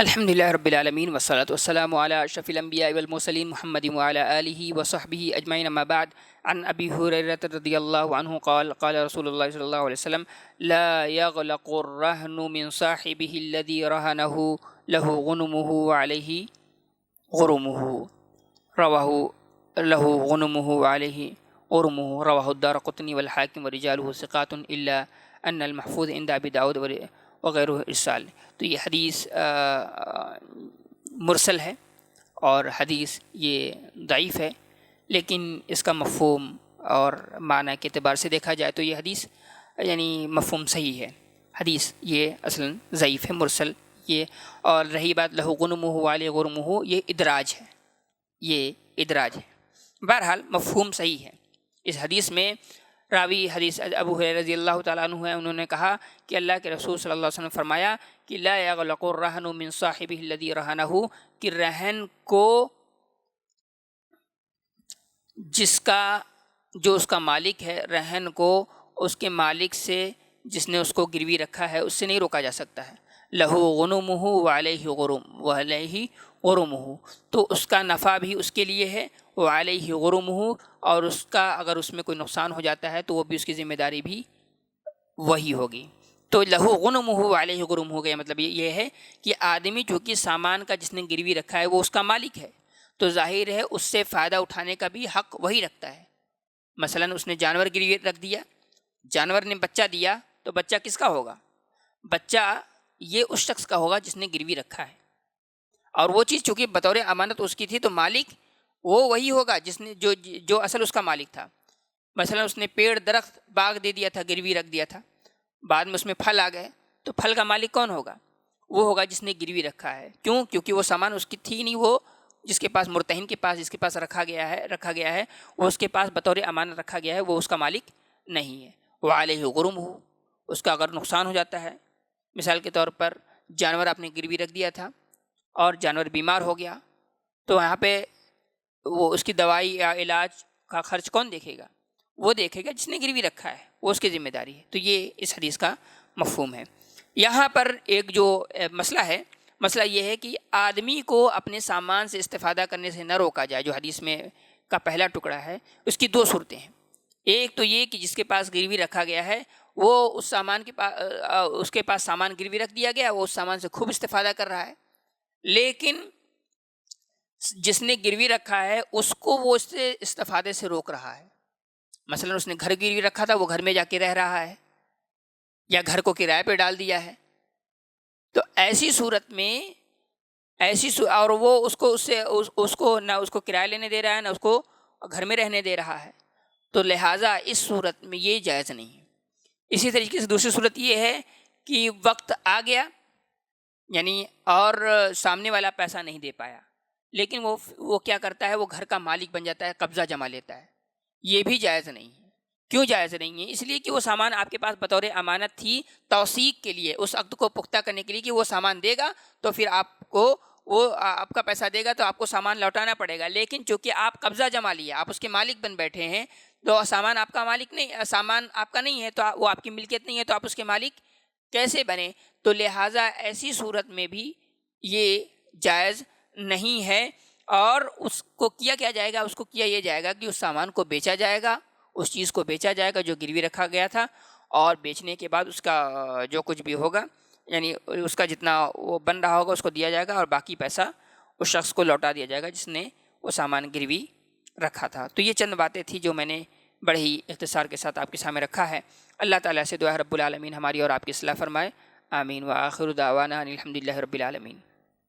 الحمد لله رب العالمين والصلاة والسلام على أشرف الأنبياء والمرسلين محمد وعلى آله وصحبه أجمعين. أما بعد، عن أبي هريرة رضي الله عنه قال قال رسول الله صلى الله عليه وسلم: لا يغلق الرهن من صاحبه الذي رهنه له غنمه وعليه غرمه رواه الدارقطنی والحاکم ورجاله ثقات إلا أن المحفوظ عند أبي داود وغیرہ ارسال. تو یہ حدیث مرسل ہے اور حدیث یہ ضعیف ہے، لیکن اس کا مفہوم اور معنی کے اعتبار سے دیکھا جائے تو یہ حدیث یعنی مفہوم صحیح ہے. حدیث یہ اصلا ضعیف ہے، مرسل یہ. اور رہی بات لہو غنمہ والے غرمہ، یہ ادراج ہے. بہرحال مفہوم صحیح ہے. اس حدیث میں راوی حدیث ابو ہریرہ رضی اللہ تعالیٰ عنہ ہے، انہوں نے کہا کہ اللہ کے رسول صلی اللہ علیہ وسلم نے فرمایا کہ لا یغلق الرہن من صاحبہ الذی رہنہ، کہ رہن کو جو اس کا مالک ہے، رہن کو اس کے مالک سے جس نے اس کو گروی رکھا ہے اس سے نہیں روکا جا سکتا ہے. لہو غنمہ وعلیہ غرمہ، تو اس کا نفع بھی اس کے لیے ہے، وعلیہ غرمہ، اور اس کا اگر اس میں کوئی نقصان ہو جاتا ہے تو وہ بھی اس کی ذمہ داری بھی وہی ہوگی. تو لہو غنمہ وعلیہ غرمہ کا مطلب یہ ہے کہ آدمی چونکہ سامان کا جس نے گروی رکھا ہے وہ اس کا مالک ہے، تو ظاہر ہے اس سے فائدہ اٹھانے کا بھی حق وہی رکھتا ہے. مثلا اس نے جانور گروی رکھ دیا، جانور نے بچہ دیا، تو بچہ کس کا ہوگا؟ بچہ یہ اس شخص کا ہوگا جس نے گروی رکھا ہے، اور وہ چیز چونکہ بطور امانت اس کی تھی تو مالک وہ وہی ہوگا جس نے جو اصل اس کا مالک تھا. مثلا اس نے پیڑ درخت باغ دے دیا تھا، گروی رکھ دیا تھا، بعد میں اس میں پھل آ گئے، تو پھل کا مالک کون ہوگا؟ وہ ہوگا جس نے گروی رکھا ہے. کیوں؟ کیونکہ وہ سامان اس کی تھی نہیں، وہ جس کے پاس مرتہن کے پاس جس کے پاس رکھا گیا ہے وہ اس کے پاس بطور امانت رکھا گیا ہے، وہ اس کا مالک نہیں ہے. وعلیہ غرمہ، اس کا اگر نقصان ہو جاتا ہے، مثال کے طور پر جانور آپ نے گروی رکھ دیا تھا اور جانور بیمار ہو گیا، تو یہاں پہ وہ اس کی دوائی یا علاج کا خرچ کون دیکھے گا؟ وہ دیکھے گا جس نے گروی رکھا ہے، وہ اس کی ذمہ داری ہے. تو یہ اس حدیث کا مفہوم ہے. یہاں پر ایک جو مسئلہ ہے، مسئلہ یہ ہے کہ آدمی کو اپنے سامان سے استفادہ کرنے سے نہ روکا جائے. جو حدیث میں کا پہلا ٹکڑا ہے اس کی دو صورتیں ہیں. ایک تو یہ کہ جس کے پاس گروی رکھا گیا ہے وہ اس کے پاس سامان گروی رکھ دیا گیا، وہ اس سامان سے خوب استفادہ کر رہا ہے، لیکن جس نے گروی رکھا ہے اس کو وہ اس سے استفادے سے روک رہا ہے. مثلا اس نے گھر گروی رکھا تھا، وہ گھر میں جا کے رہ رہا ہے یا گھر کو کرائے پہ ڈال دیا ہے، تو ایسی صورت میں اور وہ اس کو نہ اس کو کرایہ لینے دے رہا ہے نہ اس کو گھر میں رہنے دے رہا ہے، تو لہٰذا اس صورت میں یہ جائز نہیں ہے. اسی طریقے سے دوسری صورت یہ ہے کہ وقت آ گیا یعنی اور سامنے والا پیسہ نہیں دے پایا، لیکن وہ کیا کرتا ہے، وہ گھر کا مالک بن جاتا ہے، قبضہ جما لیتا ہے. یہ بھی جائز نہیں ہے. کیوں جائز نہیں ہے؟ اس لیے کہ وہ سامان آپ کے پاس بطور امانت تھی، توثیق کے لیے، اس عقد کو پختہ کرنے کے لیے کہ وہ سامان دے گا تو پھر آپ کا پیسہ دے گا تو آپ کو سامان لوٹانا پڑے گا. لیکن چونکہ آپ قبضہ جما لیا، آپ اس کے مالک بن بیٹھے ہیں، تو سامان آپ کا مالک نہیں، سامان آپ کا نہیں ہے، تو وہ آپ کی ملکیت نہیں ہے، تو آپ اس کے مالک کیسے بنے؟ تو لہٰذا ایسی صورت میں بھی یہ جائز نہیں ہے. اور اس کو کیا جائے گا؟ اس کو کیا یہ جائے گا کہ اس سامان کو بیچا جائے گا، اس چیز کو بیچا جائے گا جو گروی رکھا گیا تھا، اور بیچنے کے بعد اس کا جو کچھ بھی ہوگا یعنی اس کا جتنا وہ بن رہا ہوگا اس کو دیا جائے گا، اور باقی پیسہ اس شخص کو لوٹا دیا جائے گا جس نے وہ سامان گروی رکھا تھا. تو یہ چند باتیں تھیں جو میں نے بڑے ہی اختصار کے ساتھ آپ کے سامنے رکھا ہے. اللہ تعالیٰ سے دعا رب العالمین ہماری اور آپ کی اصلاح فرمائے. آمین. وآخر دعوانا ان الحمد للہ رب العالمین.